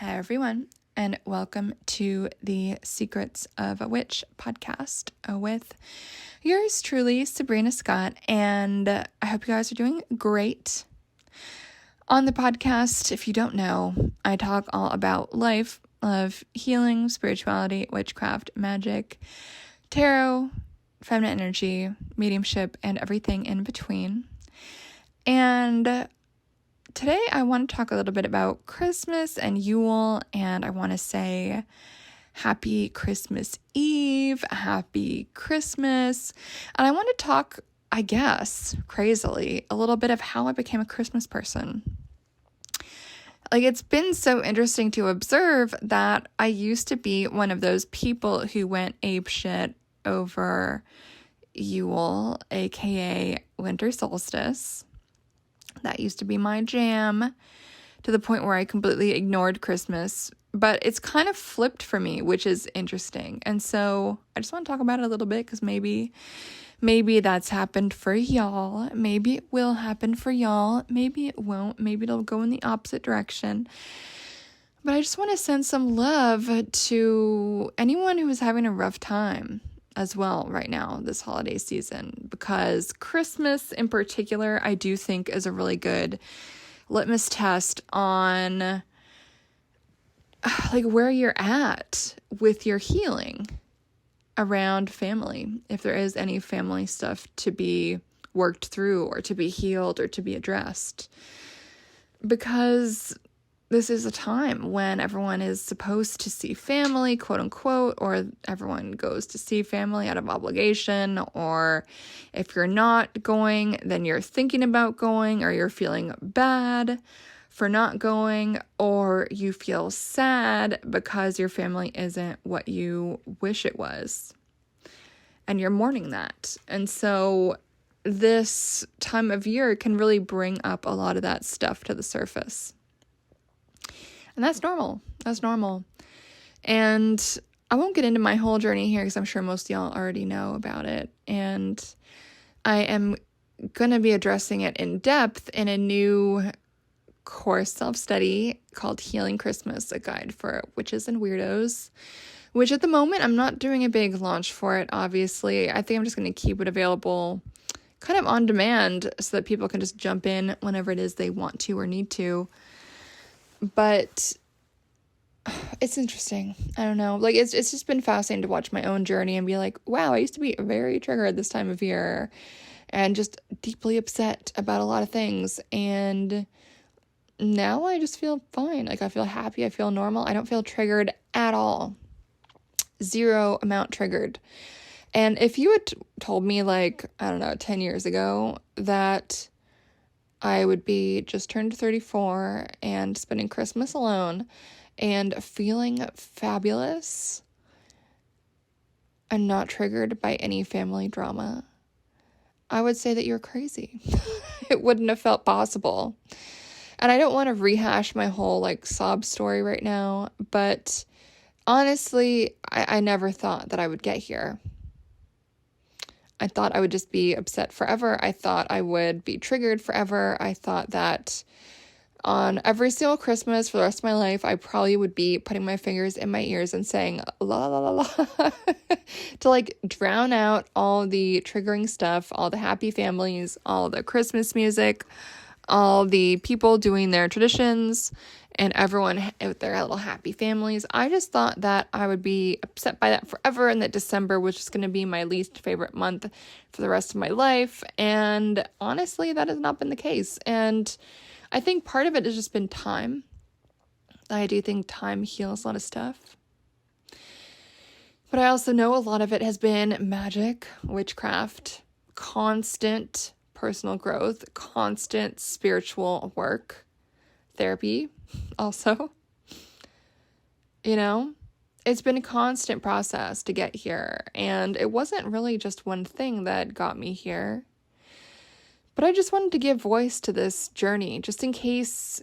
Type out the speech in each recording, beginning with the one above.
Hi, everyone, and welcome to the Secrets of a Witch podcast with yours truly, Sabrina Scott, and I hope you guys are doing great. On the podcast, if you don't know, I talk all about life, love, healing, spirituality, witchcraft, magic, tarot, feminine energy, mediumship, and everything in between. And today I want to talk a little bit about Christmas and Yule, and I want to say happy Christmas Eve, happy Christmas, and I want to talk, I guess, crazily, a little bit of how I became a Christmas person. It's been so interesting to observe that I used to be one of those people who went apeshit over Yule, aka Winter Solstice. That used to be my jam, to the point where I completely ignored Christmas. But it's kind of flipped for me, which is interesting. And so I just want to talk about it a little bit because maybe that's happened for y'all. Maybe it will happen for y'all. Maybe it won't. Maybe it'll go in the opposite direction. But I just want to send some love to anyone who is having a rough time as well right now this holiday season, because Christmas in particular I do think is a really good litmus test on where you're at with your healing around family, if there is any family stuff to be worked through or to be healed or to be addressed, because this is a time when everyone is supposed to see family, quote unquote, or everyone goes to see family out of obligation, or if you're not going, then you're thinking about going, or you're feeling bad for not going, or you feel sad because your family isn't what you wish it was, and you're mourning that. And so this time of year can really bring up a lot of that stuff to the surface. And that's normal. That's normal. And I won't get into my whole journey here because I'm sure most of y'all already know about it. And I am going to be addressing it in depth in a new course self-study called Healing Christmas, a guide for witches and weirdos, which at the moment I'm not doing a big launch for it, obviously. I think I'm just going to keep it available kind of on demand so that people can just jump in whenever it is they want to or need to. But it's interesting. I don't know. It's just been fascinating to watch my own journey and be like, wow, I used to be very triggered this time of year and just deeply upset about a lot of things. And now I just feel fine. I feel happy. I feel normal. I don't feel triggered at all. Zero amount triggered. And if you had told me 10 years ago that I would be just turned 34 and spending Christmas alone and feeling fabulous and not triggered by any family drama, I would say that you're crazy. It wouldn't have felt possible. And I don't want to rehash my whole sob story right now, but honestly, I never thought that I would get here. I thought I would just be upset forever. I thought I would be triggered forever. I thought that on every single Christmas for the rest of my life, I probably would be putting my fingers in my ears and saying la la la la to drown out all the triggering stuff, all the happy families, all the Christmas music, all the people doing their traditions, and everyone with their little happy families. I just thought that I would be upset by that forever and that December was just going to be my least favorite month for the rest of my life. And honestly, that has not been the case. And I think part of it has just been time. I do think time heals a lot of stuff. But I also know a lot of it has been magic, witchcraft, constant personal growth, constant spiritual work, therapy also. It's been a constant process to get here, and it wasn't really just one thing that got me here. But I just wanted to give voice to this journey, just in case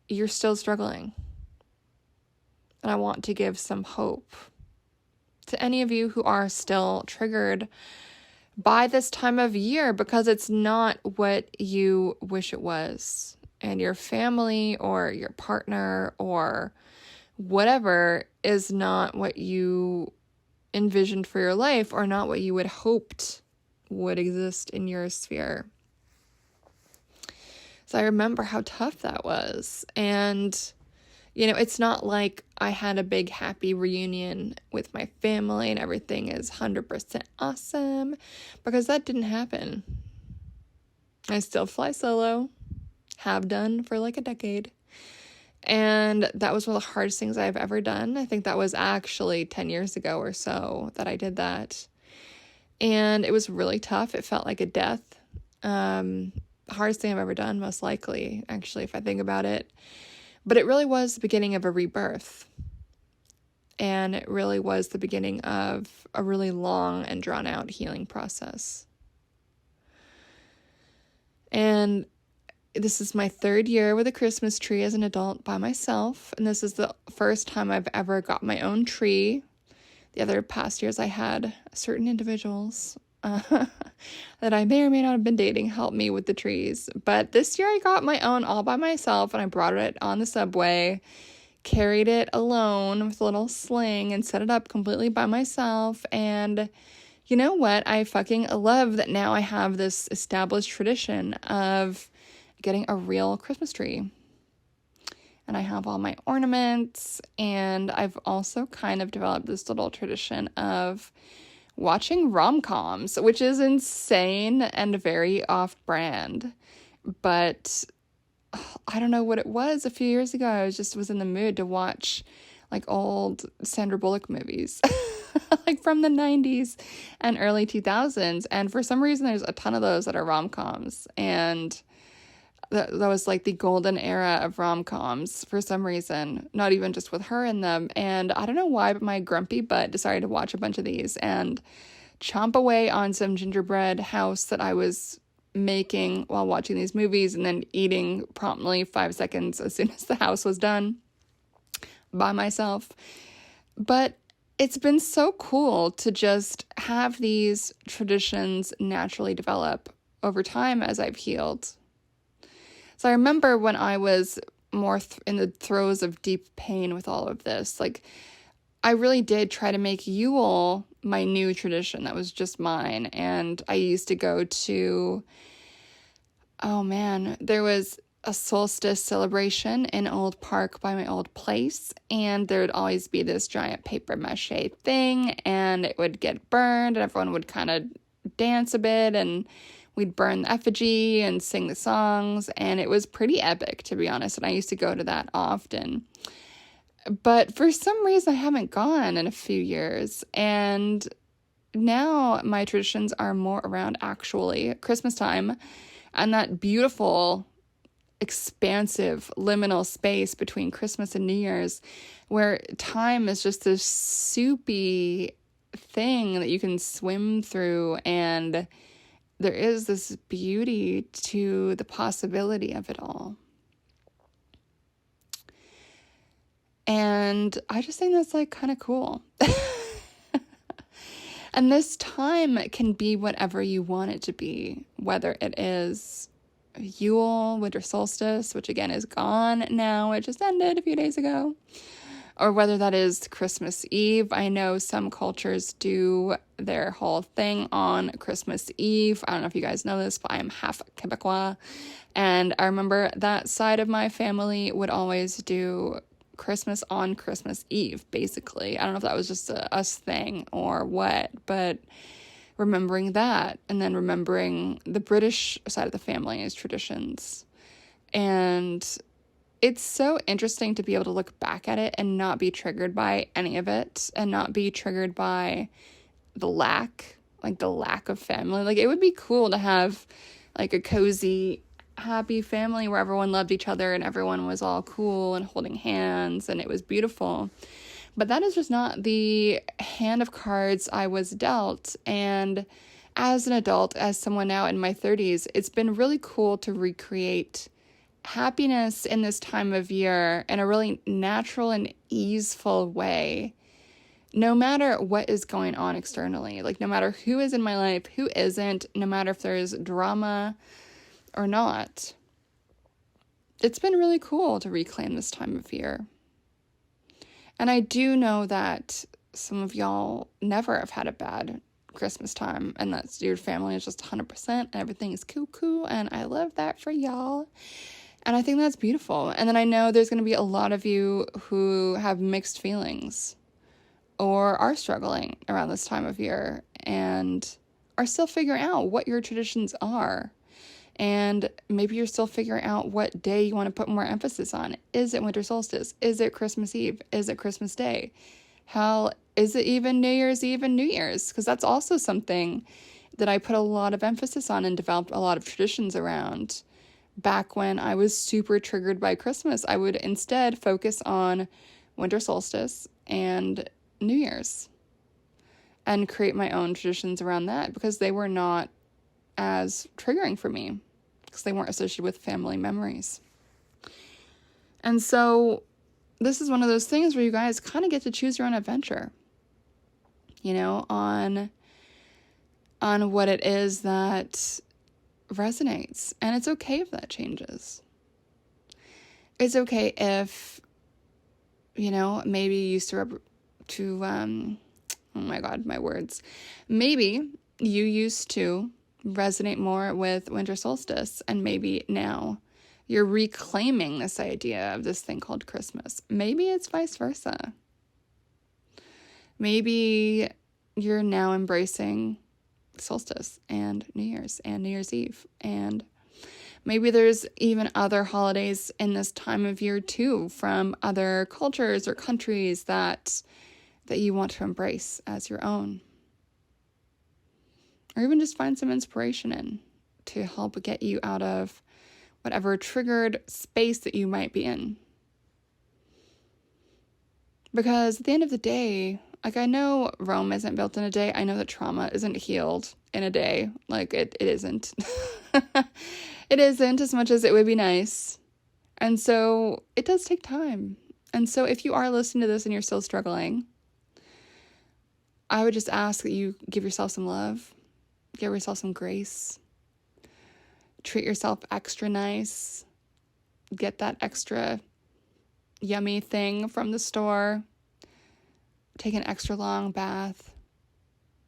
you're still struggling. And I want to give some hope to any of you who are still triggered by this time of year, because it's not what you wish it was. and your family or your partner or whatever is not what you envisioned for your life or not what you would hoped would exist in your sphere. So I remember how tough that was. And, it's not like I had a big happy reunion with my family and everything is 100% awesome, because that didn't happen. I still fly solo, have done for like a decade. And that was one of the hardest things I've ever done. I think that was actually 10 years ago or so that I did that. And it was really tough. It felt like a death. Hardest thing I've ever done, most likely, actually, if I think about it. But it really was the beginning of a rebirth. And it really was the beginning of a really long and drawn out healing process. And this is my 3rd year with a Christmas tree as an adult by myself. And this is the first time I've ever got my own tree. The other past years I had certain individuals that I may or may not have been dating help me with the trees. But this year I got my own all by myself, and I brought it on the subway, carried it alone with a little sling, and set it up completely by myself. And you know what? I fucking love that now I have this established tradition of getting a real Christmas tree. And I have all my ornaments, and I've also kind of developed this little tradition of watching rom-coms, which is insane and very off-brand. But I don't know what it was. A few years ago, I was in the mood to watch like old Sandra Bullock movies, like from the 90s and early 2000s. And for some reason, there's a ton of those that are rom-coms. And that was like the golden era of rom-coms for some reason, not even just with her in them. And I don't know why, but my grumpy butt decided to watch a bunch of these and chomp away on some gingerbread house that I was making while watching these movies, and then eating promptly 5 seconds as soon as the house was done by myself. But it's been so cool to just have these traditions naturally develop over time as I've healed. So I remember when I was more in the throes of deep pain with all of this, like I really did try to make Yule my new tradition that was just mine. And I used to go to, there was a solstice celebration in Old Park by my old place, and there would always be this giant paper mache thing, and it would get burned, and everyone would kind of dance a bit, and we'd burn the effigy and sing the songs, and it was pretty epic, to be honest, and I used to go to that often. But for some reason, I haven't gone in a few years, and now my traditions are more around actually Christmas time, and that beautiful, expansive, liminal space between Christmas and New Year's, where time is just this soupy thing that you can swim through, and there is this beauty to the possibility of it all. And I just think that's like kind of cool. And this time can be whatever you want it to be, whether it is Yule, Winter Solstice, which again is gone now, it just ended a few days ago, or whether that is Christmas Eve. I know some cultures do their whole thing on Christmas Eve. I don't know if you guys know this, but I am half Quebecois, and I remember that side of my family would always do Christmas on Christmas Eve, basically. I don't know if that was just a us thing or what, but remembering that, and then remembering the British side of the family's traditions. And it's so interesting to be able to look back at it and not be triggered by any of it, and not be triggered by the lack of family. Like, it would be cool to have like a cozy, happy family where everyone loved each other and everyone was all cool and holding hands, and it was beautiful. But that is just not the hand of cards I was dealt. And as an adult, as someone now in my 30s, it's been really cool to recreate happiness in this time of year in a really natural and easeful way, no matter what is going on externally. Like, no matter who is in my life, who isn't, no matter if there's drama or not. it's been really cool to reclaim this time of year. And I do know that some of y'all never have had a bad Christmas time, and that's your family is just 100% and everything is cool, and I love that for y'all. And I think that's beautiful. And then I know there's going to be a lot of you who have mixed feelings or are struggling around this time of year and are still figuring out what your traditions are. And maybe you're still figuring out what day you want to put more emphasis on. Is it Winter Solstice? Is it Christmas Eve? Is it Christmas Day? Hell, is it even New Year's Eve and New Year's? Because that's also something that I put a lot of emphasis on and developed a lot of traditions around. Back when I was super triggered by Christmas, I would instead focus on Winter Solstice and New Year's and create my own traditions around that because they were not as triggering for me because they weren't associated with family memories. And so this is one of those things where you guys kind of get to choose your own adventure, on what it is that resonates. And it's okay if that changes. It's okay if, maybe you used to oh my God, my words. Maybe you used to resonate more with Winter Solstice, and maybe now you're reclaiming this idea of this thing called Christmas. Maybe it's vice versa. Maybe you're now embracing solstice and New Year's Eve. And maybe there's even other holidays in this time of year too from other cultures or countries that you want to embrace as your own. Or even just find some inspiration in to help get you out of whatever triggered space that you might be in. Because at the end of the day, I know Rome isn't built in a day. I know that trauma isn't healed in a day. It isn't. It isn't as much as it would be nice. And so it does take time. And so if you are listening to this and you're still struggling, I would just ask that you give yourself some love, give yourself some grace, treat yourself extra nice, get that extra yummy thing from the store, take an extra long bath,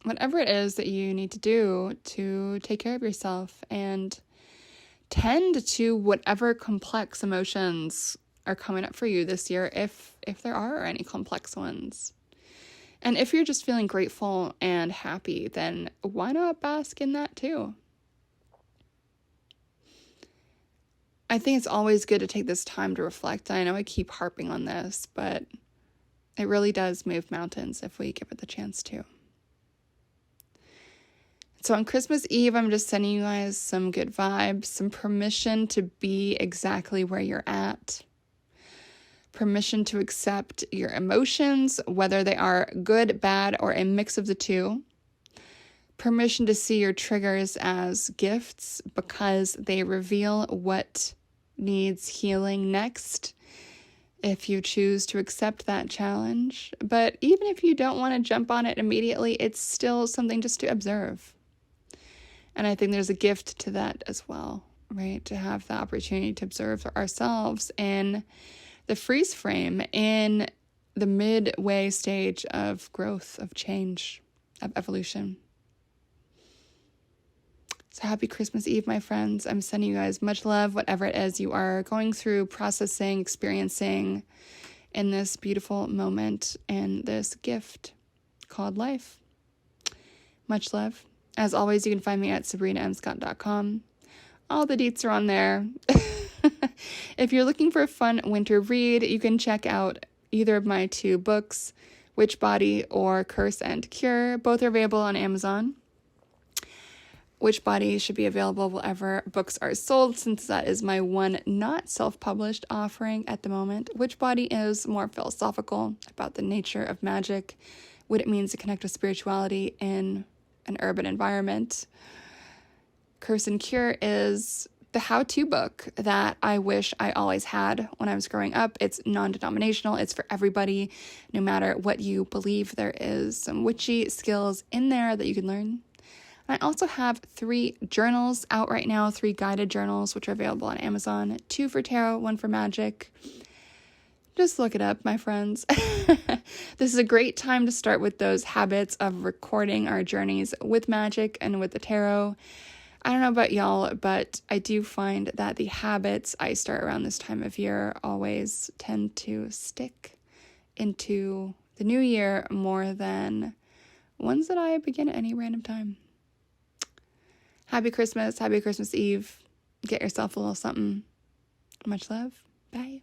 whatever it is that you need to do to take care of yourself and tend to whatever complex emotions are coming up for you this year, if there are any complex ones. And if you're just feeling grateful and happy, then why not bask in that too? I think it's always good to take this time to reflect. I know I keep harping on this, but it really does move mountains if we give it the chance to. So on Christmas Eve, I'm just sending you guys some good vibes, some permission to be exactly where you're at. Permission to accept your emotions, whether they are good, bad, or a mix of the two. Permission to see your triggers as gifts because they reveal what needs healing next if you choose to accept that challenge. But even if you don't want to jump on it immediately, it's still something just to observe. And I think there's a gift to that as well, right? To have the opportunity to observe ourselves in the freeze frame, in the midway stage of growth, of change, of evolution. So happy Christmas Eve, my friends. I'm sending you guys much love, whatever it is you are going through, processing, experiencing in this beautiful moment and this gift called life. Much love. As always, you can find me at sabrinamscott.com. All the deets are on there. If you're looking for a fun winter read, you can check out either of my two books, Witchbody or Curse and Cure. Both are available on Amazon. Witchbody should be available wherever books are sold, since that is my one not self-published offering at the moment. Witchbody is more philosophical about the nature of magic, what it means to connect with spirituality in an urban environment. Curse and Cure is the how-to book that I wish I always had when I was growing up. It's non-denominational. It's for everybody, no matter what you believe. There is some witchy skills in there that you can learn. I also have 3 journals out right now, 3 guided journals, which are available on Amazon, 2 for tarot, 1 for magic. Just look it up, my friends. This is a great time to start with those habits of recording our journeys with magic and with the tarot. I don't know about y'all, but I do find that the habits I start around this time of year always tend to stick into the new year more than ones that I begin at any random time. Happy Christmas Eve. Get yourself a little something. Much love. Bye.